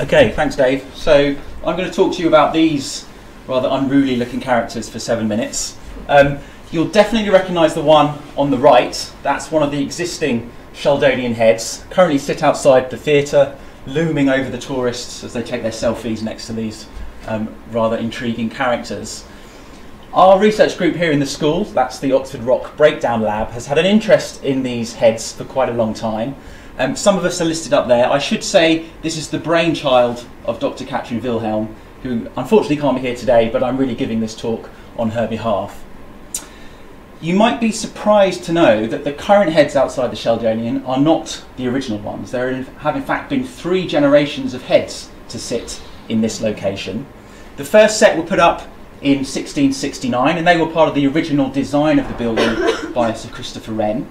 Okay, thanks Dave. So I'm going to talk to you about these rather unruly looking characters for 7 minutes. You'll definitely recognise the one on the right. That's one of the existing Sheldonian heads, currently sit outside the theatre, looming over the tourists as they take their selfies next to these rather intriguing characters. Our research group here in the school, that's the Oxford Rock Breakdown Lab, has had an interest in these heads for quite a long time. Some of us are listed up there. I should say this is the brainchild of Dr Katrin Wilhelm, who unfortunately can't be here today, but I'm really giving this talk on her behalf. You might be surprised to know that the current heads outside the Sheldonian are not the original ones. There have in fact been 3 generations of heads to sit in this location. The first set were put up in 1669, and they were part of the original design of the building by Sir Christopher Wren.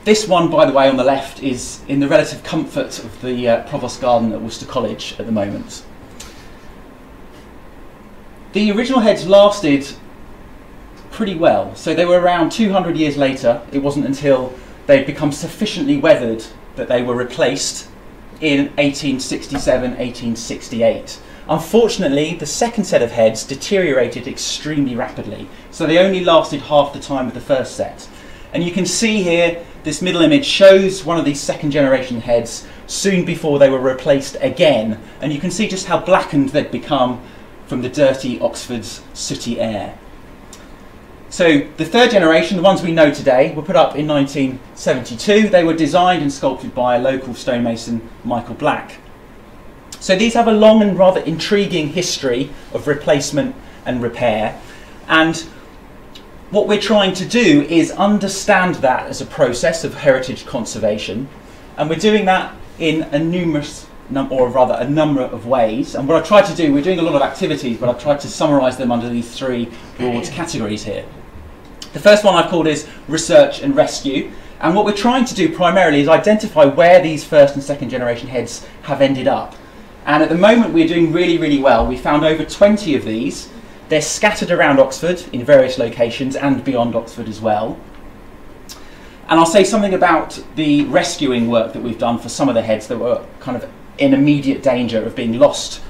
This one, by the way, on the left is in the relative comfort of the Provost Garden at Worcester College at the moment. The original heads lasted pretty well, so they were around 200 years later. It wasn't until they'd become sufficiently weathered that they were replaced in 1867, 1868. Unfortunately, the second set of heads deteriorated extremely rapidly, so they only lasted half the time of the first set. And you can see here, this middle image shows one of these second generation heads soon before they were replaced again, and you can see just how blackened they'd become from the dirty Oxford's sooty air. So the third generation, the ones we know today, were put up in 1972. They were designed and sculpted by a local stonemason, Michael Black. So these have a long and rather intriguing history of replacement and repair, and what we're trying to do is understand that as a process of heritage conservation, and we're doing that in a number of ways. And what I tried to do, we're doing a lot of activities, but I've tried to summarise them under these 3 broad categories here. The first one I've called is research and rescue, and what we're trying to do primarily is identify where these first and second generation heads have ended up. And at the moment we're doing really, really well. We found over 20 of these. They're scattered around Oxford in various locations and beyond Oxford as well. And I'll say something about the rescuing work that we've done for some of the heads that were kind of in immediate danger of being lost.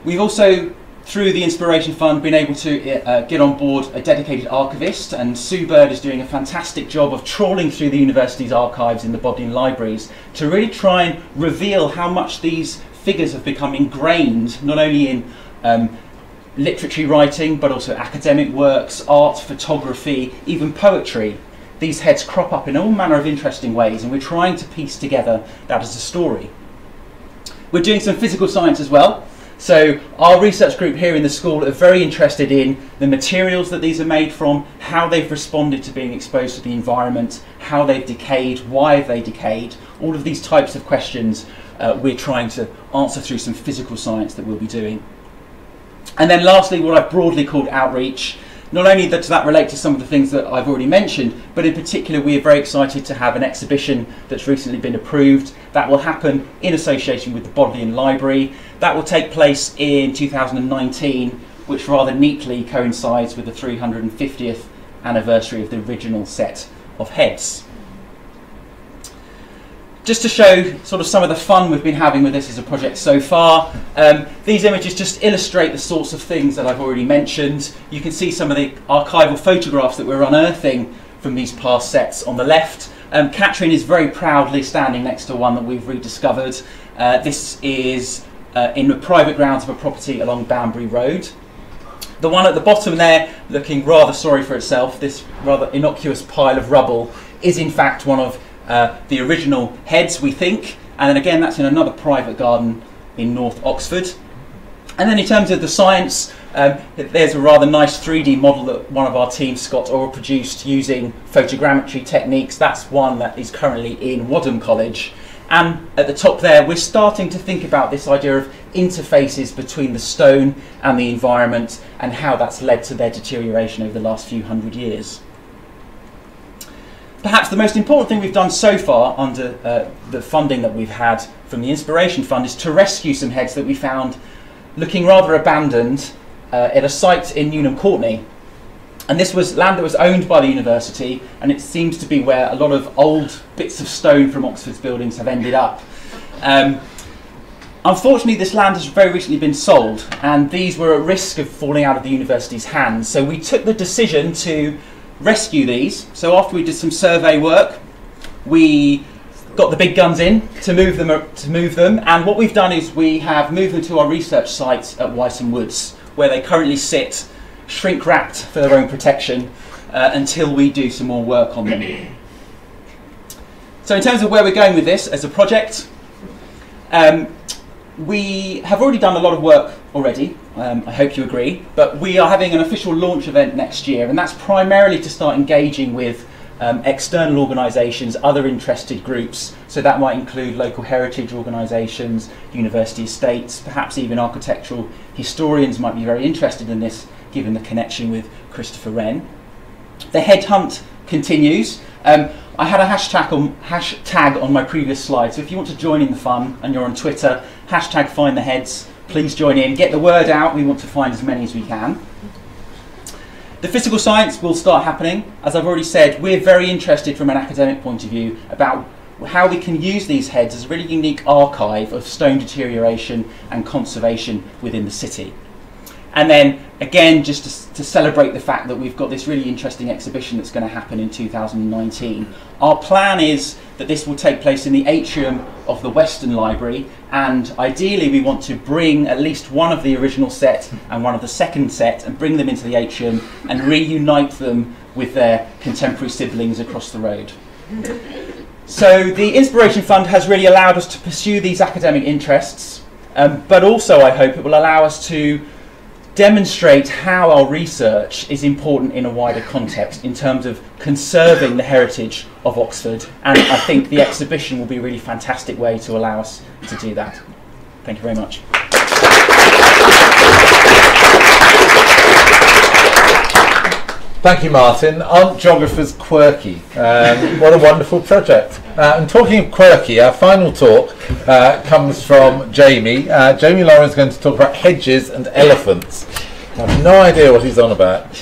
We've also, through the Inspiration Fund, been able to get on board a dedicated archivist, and Sue Bird is doing a fantastic job of trawling through the university's archives in the Bodleian libraries to really try and reveal how much these figures have become ingrained, not only in literary writing, but also academic works, art, photography, even poetry. These heads crop up in all manner of interesting ways, and we're trying to piece together that as a story. We're doing some physical science as well. So our research group here in the school are very interested in the materials that these are made from, how they've responded to being exposed to the environment, how they've decayed, why have they decayed. All of these types of questions we're trying to answer through some physical science that we'll be doing. And then lastly, what I've broadly called outreach. Not only does that relate to some of the things that I've already mentioned, but in particular we are very excited to have an exhibition that's recently been approved that will happen in association with the Bodleian Library. That will take place in 2019, which rather neatly coincides with the 350th anniversary of the original set of heads. Just to show sort of some of the fun we've been having with this as a project so far, these images just illustrate the sorts of things that I've already mentioned. You can see some of the archival photographs that we're unearthing from these past sets on the left. Katrin is very proudly standing next to one that we've rediscovered. This is in the private grounds of a property along Banbury Road. The one at the bottom there, looking rather sorry for itself, this rather innocuous pile of rubble, is in fact one of the original heads, we think, and then again that's in another private garden in North Oxford. And then in terms of the science, there's a rather nice 3D model that one of our team, Scott Orr, produced using photogrammetry techniques. That's one that is currently in Wadham College. And at the top there, we're starting to think about this idea of interfaces between the stone and the environment and how that's led to their deterioration over the last few hundred years. Perhaps the most important thing we've done so far under the funding that we've had from the Inspiration Fund is to rescue some heads that we found looking rather abandoned at a site in Newnham Courtney. And this was land that was owned by the university, and it seems to be where a lot of old bits of stone from Oxford's buildings have ended up. Unfortunately, this land has very recently been sold, and these were at risk of falling out of the university's hands. So we took the decision to rescue these. So after we did some survey work, we got the big guns in to move them. And what we've done is we have moved them to our research site at Wyson Woods, where they currently sit, shrink wrapped for their own protection, until we do some more work on them. So in terms of where we're going with this as a project, we have already done a lot of work already, I hope you agree, but we are having an official launch event next year, and that's primarily to start engaging with external organisations, other interested groups, so that might include local heritage organisations, university estates, perhaps even architectural historians might be very interested in this, given the connection with Christopher Wren. The Hedge hunt continues. I had a hashtag on my previous slide, so if you want to join in the fun and you're on Twitter, hashtag find the heads, please join in, get the word out, we want to find as many as we can. The physical science will start happening. As I've already said, we're very interested from an academic point of view about how we can use these heads as a really unique archive of stone deterioration and conservation within the city. And then again, just to celebrate the fact that we've got this really interesting exhibition that's going to happen in 2019. Our plan is that this will take place in the atrium of the Western Library, and ideally we want to bring at least one of the original set and one of the second set and bring them into the atrium and reunite them with their contemporary siblings across the road. So the Inspiration Fund has really allowed us to pursue these academic interests, but also I hope it will allow us to demonstrate how our research is important in a wider context in terms of conserving the heritage of Oxford, and I think the exhibition will be a really fantastic way to allow us to do that. Thank you very much. Thank you, Martin. Aren't geographers quirky? What a wonderful project. And talking of quirky, our final talk comes from Jamie. Jamie Lorimer is going to talk about hedges and elephants. I have no idea what he's on about.